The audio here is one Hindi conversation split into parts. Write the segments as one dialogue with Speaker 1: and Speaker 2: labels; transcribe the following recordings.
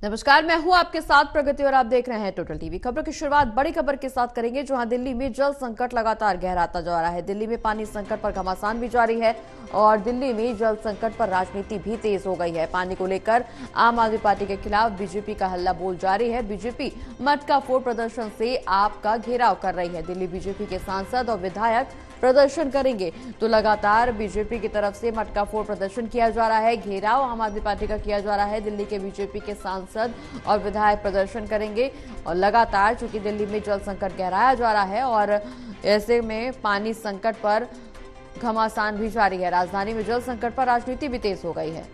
Speaker 1: नमस्कार, मैं हूं आपके साथ प्रगति और आप देख रहे हैं टोटल टीवी। खबरों की शुरुआत बड़ी खबर के साथ करेंगे, जहां दिल्ली में जल संकट लगातार गहराता जा रहा है। दिल्ली में पानी संकट पर घमासान भी जारी है और दिल्ली में जल संकट पर राजनीति भी तेज हो गई है। पानी को लेकर आम आदमी पार्टी के खिलाफ बीजेपी का हल्ला बोल जारी है। बीजेपी मटका फोड़ प्रदर्शन से आपका घेराव कर रही है। दिल्ली बीजेपी के सांसद और विधायक प्रदर्शन करेंगे तो लगातार बीजेपी की तरफ से मटका फोड़ प्रदर्शन किया जा रहा है। घेराव आम आदमी पार्टी का किया जा रहा है। दिल्ली के बीजेपी के सांसद और विधायक प्रदर्शन करेंगे और लगातार चूंकि दिल्ली में जल संकट गहराया जा रहा है और ऐसे में पानी संकट पर घमासान भी जारी है। राजधानी में जल संकट पर राजनीति भी तेज हो गई है।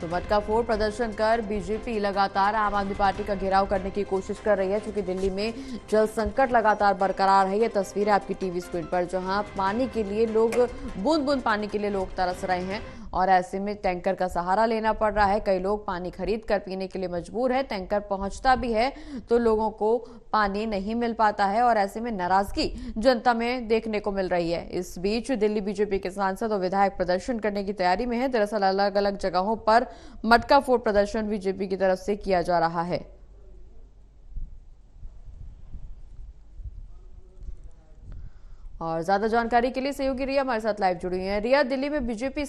Speaker 1: तो मटका फोड़ प्रदर्शन कर बीजेपी लगातार आम आदमी पार्टी का घेराव करने की कोशिश कर रही है, क्योंकि दिल्ली में जल संकट लगातार बरकरार है। ये तस्वीरें आपकी टीवी स्क्रीन पर, जहां पानी के लिए लोग बूंद बूंद पानी के लिए लोग तरस रहे हैं और ऐसे में टैंकर का सहारा लेना पड़ रहा है। कई लोग पानी खरीद कर पीने के लिए मजबूर है। टैंकर पहुंचता भी है तो लोगों को पानी नहीं मिल पाता है और ऐसे में नाराजगी जनता में देखने को मिल रही है। इस बीच दिल्ली बीजेपी के सांसद और विधायक प्रदर्शन करने की तैयारी में है। दरअसल अलग अलग जगहों पर मटका फोड़ प्रदर्शन बीजेपी की तरफ से किया जा रहा है। और ज्यादा जानकारी के लिए सहयोगी रिया हमारे साथ लाइव जुड़ी हुई है। रिया, दिल्ली में बीजेपी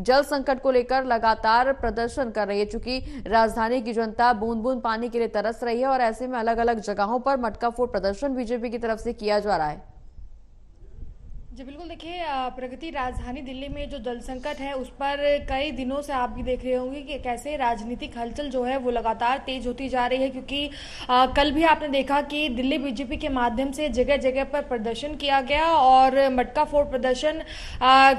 Speaker 1: जल संकट को लेकर लगातार प्रदर्शन कर रही है, चूंकि राजधानी की जनता बूंद बूंद पानी के लिए तरस रही है और ऐसे में अलग अलग जगहों पर मटका फोड़ प्रदर्शन बीजेपी की तरफ से किया जा रहा है।
Speaker 2: जी बिल्कुल, देखिए प्रगति, राजधानी दिल्ली में जो जल संकट है उस पर कई दिनों से आप भी देख रहे होंगे कि कैसे राजनीतिक हलचल जो है वो लगातार तेज होती जा रही है। क्योंकि कल भी आपने देखा कि दिल्ली बीजेपी के माध्यम से जगह जगह पर प्रदर्शन किया गया और मटका फोड़ प्रदर्शन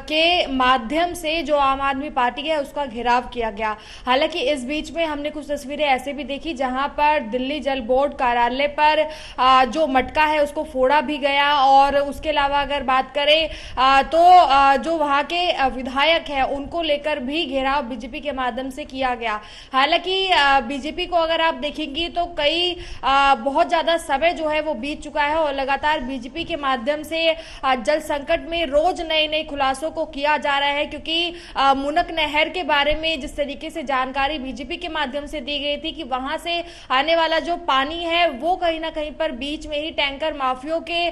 Speaker 2: के माध्यम से जो आम आदमी पार्टी है उसका घेराव किया गया। हालांकि इस बीच में हमने कुछ तस्वीरें ऐसे भी देखी जहां पर दिल्ली जल बोर्ड कार्यालय पर जो मटका है उसको फोड़ा भी गया और उसके अलावा अगर बात तो जो वहां के विधायक हैं उनको लेकर भी घेराव बीजेपी के माध्यम से किया गया। हालांकि बीजेपी को अगर आप देखेंगे तो कई बहुत ज्यादा समय जो है वो बीत चुका है और लगातार बीजेपी के माध्यम से जल संकट में रोज नए नए खुलासों को किया जा रहा है। क्योंकि मुनक नहर के बारे में जिस तरीके से जानकारी बीजेपी के माध्यम से दी गई थी कि वहां से आने वाला जो पानी है वो कहीं ना कहीं पर बीच में ही टैंकर माफियों के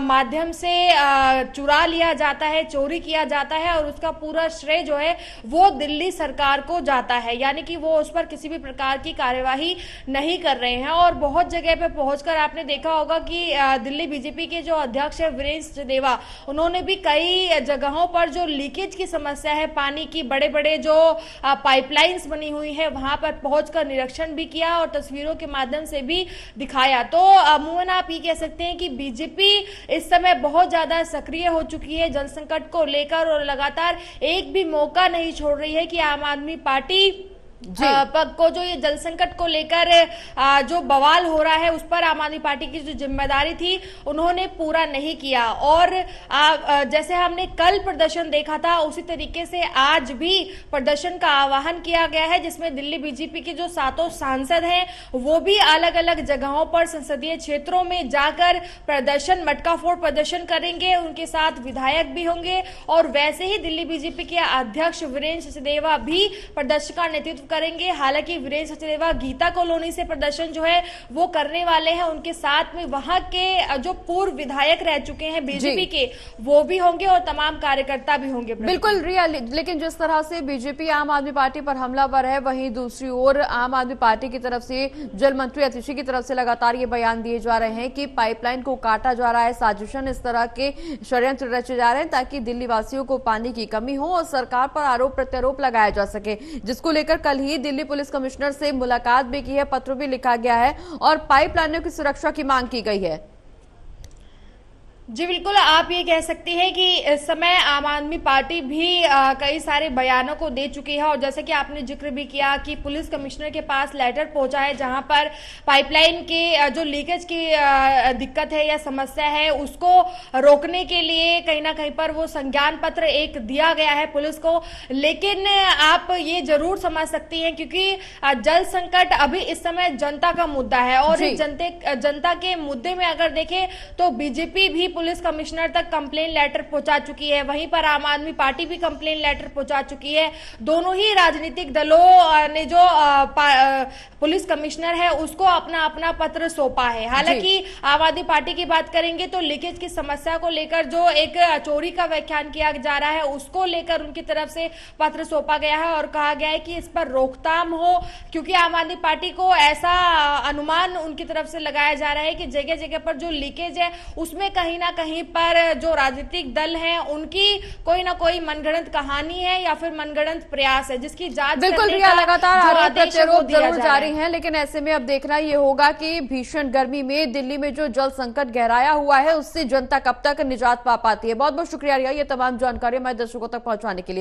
Speaker 2: माध्यम से चुरा लिया जाता है, चोरी किया जाता है और उसका पूरा श्रेय जो है वो दिल्ली सरकार को जाता है, यानी कि वो उस पर किसी भी प्रकार की कार्यवाही नहीं कर रहे हैं। और बहुत जगह पे पहुंचकर आपने देखा होगा कि दिल्ली बीजेपी के जो अध्यक्ष है वीरेंद्र सचदेवा, उन्होंने भी कई जगहों पर जो लीकेज की समस्या है, पानी की बड़े बड़े जो पाइपलाइंस बनी हुई है वहां पर पहुंचकर निरीक्षण भी किया और तस्वीरों के माध्यम से भी दिखाया। तो अमूमन आप ये कह सकते हैं कि बीजेपी इस समय बहुत ज्यादा सक्रिय हो चुकी है जल संकट को लेकर और लगातार एक भी मौका नहीं छोड़ रही है कि आम आदमी पार्टी को जो ये जल संकट को लेकर जो बवाल हो रहा है उस पर आम आदमी पार्टी की जो जिम्मेदारी थी उन्होंने पूरा नहीं किया। और जैसे हमने कल प्रदर्शन देखा था उसी तरीके से आज भी प्रदर्शन का आह्वान किया गया है, जिसमें दिल्ली बीजेपी के जो 7 सांसद हैं वो भी अलग अलग जगहों पर संसदीय क्षेत्रों में जाकर प्रदर्शन, मटका फोड़ प्रदर्शन करेंगे। उनके साथ विधायक भी होंगे और वैसे ही दिल्ली बीजेपी के अध्यक्ष वीरेंद्र सचदेवा भी प्रदर्शन का नेतृत्व करेंगे। हालांकि वीरेंद्र सचदेवा गीता कॉलोनी से प्रदर्शन जो है वो करने वाले हैं। उनके साथ में वहां के जो पूर्व विधायक रह चुके हैं बीजेपी के वो भी होंगे और तमाम कार्यकर्ता भी होंगे।
Speaker 1: बिल्कुल रिया, लेकिन जिस तरह से बीजेपी आम आदमी पार्टी पर हमलावर है, वहीं दूसरी ओर आम आदमी पार्टी की तरफ से जल मंत्री अतिशी की तरफ से लगातार ये बयान दिए जा रहे हैं कि पाइपलाइन को काटा जा रहा है, साजिशन इस तरह के षड्यंत्र रचे जा रहे हैं ताकि दिल्ली वासियों को पानी की कमी हो और सरकार पर आरोप प्रत्यारोप लगाया जा सके, जिसको लेकर कल ही दिल्ली पुलिस कमिश्नर से मुलाकात भी की है, पत्र भी लिखा गया है और पाइपलाइनों की सुरक्षा की मांग की गई है।
Speaker 2: जी बिल्कुल, आप ये कह सकती हैं कि इस समय आम आदमी पार्टी भी कई सारे बयानों को दे चुकी है और जैसे कि आपने जिक्र भी किया कि पुलिस कमिश्नर के पास लेटर पहुंचा है जहां पर पाइपलाइन के जो लीकेज की दिक्कत है या समस्या है उसको रोकने के लिए कहीं ना कहीं पर वो संज्ञान पत्र एक दिया गया है पुलिस को। लेकिन आप ये जरूर समझ सकती हैं क्योंकि जल संकट अभी इस समय जनता का मुद्दा है और जनता के मुद्दे में अगर देखें तो बीजेपी भी पुलिस कमिश्नर तक कंप्लेन लेटर पहुंचा चुकी है, वहीं पर आम आदमी पार्टी भी कंप्लेन लेटर पहुंचा चुकी है। दोनों ही राजनीतिक दलों ने जो पुलिस कमिश्नर है उसको अपना अपना पत्र सौंपा है। हालांकि आम आदमी पार्टी की बात करेंगे तो लीकेज की समस्या को लेकर जो एक चोरी का व्याख्यान किया जा रहा है उसको लेकर उनकी तरफ से पत्र सौंपा गया है और कहा गया है कि इस पर रोकथाम हो, क्योंकि आम आदमी पार्टी को ऐसा अनुमान उनकी तरफ से लगाया जा रहा है कि जगह जगह पर जो लीकेज है उसमें कहीं ना कहीं पर जो राजनीतिक दल हैं उनकी कोई ना कोई मनगढ़ंत कहानी है या फिर मनगढ़ंत प्रयास है, जिसकी जांच
Speaker 1: बिल्कुल
Speaker 2: करने
Speaker 1: रिया,
Speaker 2: का
Speaker 1: लगातार
Speaker 2: जो
Speaker 1: आरोप
Speaker 2: आदेश है वो
Speaker 1: प्रत्यारोप
Speaker 2: दिया
Speaker 1: जरूर
Speaker 2: जा रहा
Speaker 1: जारी
Speaker 2: है।
Speaker 1: हैं, लेकिन ऐसे में अब देखना ये होगा कि भीषण गर्मी में दिल्ली में जो जल संकट गहराया हुआ है उससे जनता कब तक निजात पा पाती है। बहुत बहुत शुक्रिया रिया, ये तमाम जानकारी हमारे दर्शकों तक पहुंचाने के लिए।